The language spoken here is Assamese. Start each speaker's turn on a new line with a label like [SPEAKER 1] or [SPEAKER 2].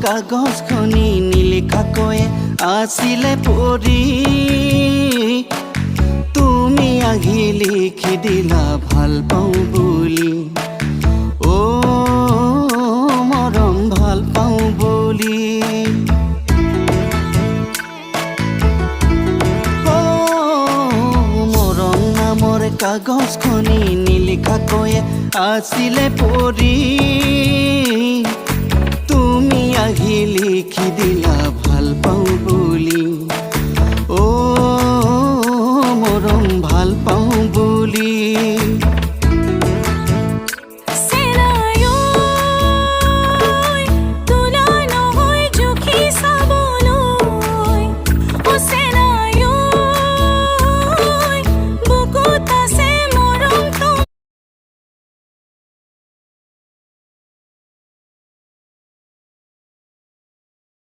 [SPEAKER 1] কাগজখনি নিলিখাকৈ আছিলে পৰি তুমি আহি লিখি দিলা ভাল পাওঁ বুলি অ মৰম ভাল পাওঁ বুলি মৰম নামৰ কাগজখনি নিলিখাকৈ আছিলে পৰি তুমি আহি লিখি দিলা ভাল পাওঁ বুলি অ মৰম ভাল পাওঁ